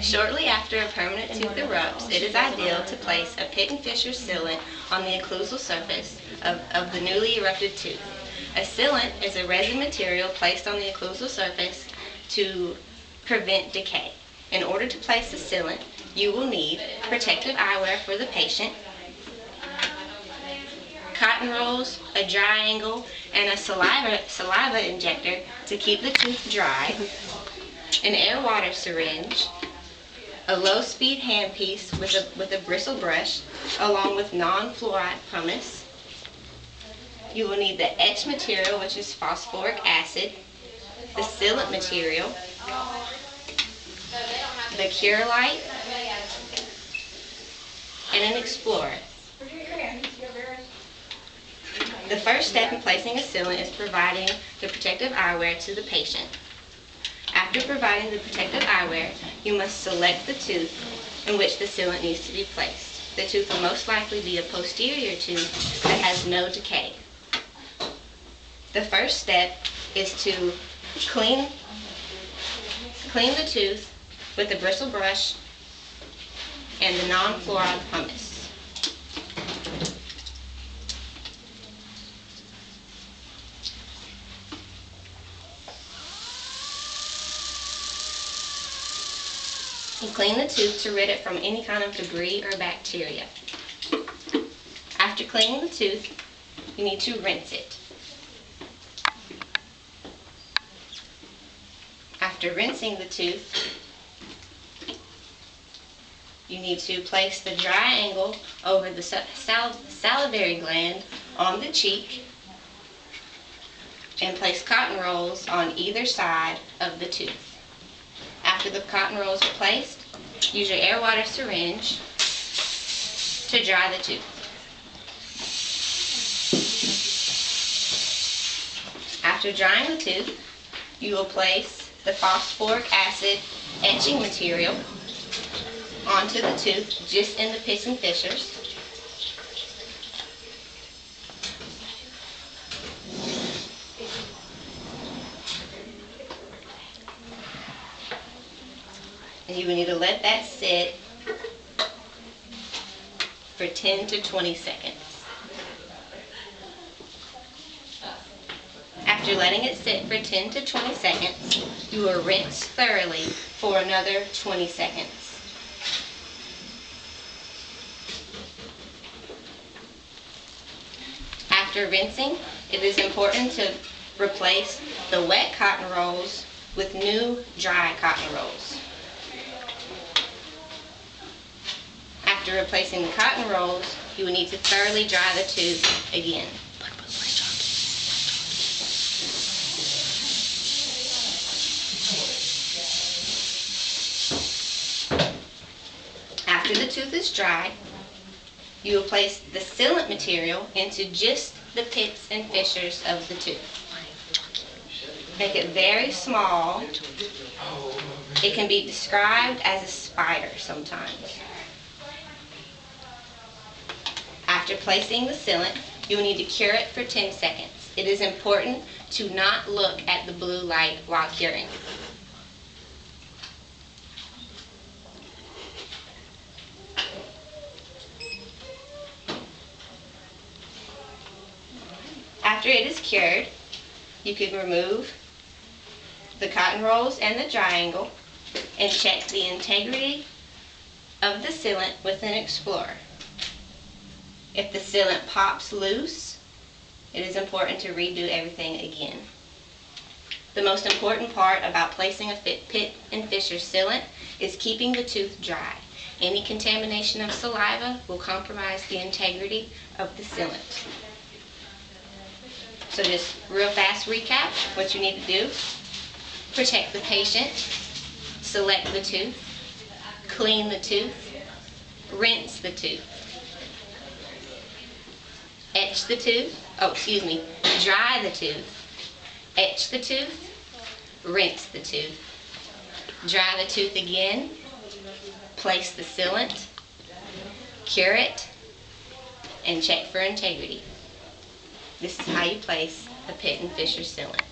Shortly after a permanent tooth erupts, it is ideal to place a pit and fissure sealant on the occlusal surface of the newly erupted tooth. A sealant is a resin material placed on the occlusal surface to prevent decay. In order to place the sealant, you will need protective eyewear for the patient, cotton rolls, a dry angle, and a saliva injector to keep the tooth dry, an air-water syringe, a low-speed handpiece with a bristle brush, along with non-fluoride pumice. You will need the etch material, which is phosphoric acid, the sealant material, the cure light, and an explorer. The first step in placing a sealant is providing the protective eyewear to the patient. After providing the protective eyewear, you must select the tooth in which the sealant needs to be placed. The tooth will most likely be a posterior tooth that has no decay. The first step is to clean the tooth with the bristle brush and the non-fluoride pumice. You clean the tooth to rid it from any kind of debris or bacteria. After cleaning the tooth, you need to rinse it. After rinsing the tooth, you need to place the dry angle over the salivary gland on the cheek and place cotton rolls on either side of the tooth. After the cotton rolls are placed, use your air-water syringe to dry the tooth. After drying the tooth, you will place the phosphoric acid etching material onto the tooth just in the pits and fissures. And you will need to let that sit for 10 to 20 seconds. After letting it sit for 10 to 20 seconds, you will rinse thoroughly for another 20 seconds. After rinsing, it is important to replace the wet cotton rolls with new dry cotton rolls. After replacing the cotton rolls, you will need to thoroughly dry the tooth again. After the tooth is dry, you will place the sealant material into just the pits and fissures of the tooth. Make it very small. It can be described as a spider sometimes. After placing the sealant, you will need to cure it for 10 seconds. It is important to not look at the blue light while curing. After it is cured, you can remove the cotton rolls and the dry angle and check the integrity of the sealant with an explorer. If the sealant pops loose, it is important to redo everything again. The most important part about placing a pit and fissure sealant is keeping the tooth dry. Any contamination of saliva will compromise the integrity of the sealant. So just real fast recap, what you need to do: protect the patient, select the tooth, clean the tooth, rinse the tooth, etch the tooth, dry the tooth, etch the tooth, rinse the tooth, dry the tooth again, place the sealant, cure it, and check for integrity. This is how you place a pit and fissure sealant.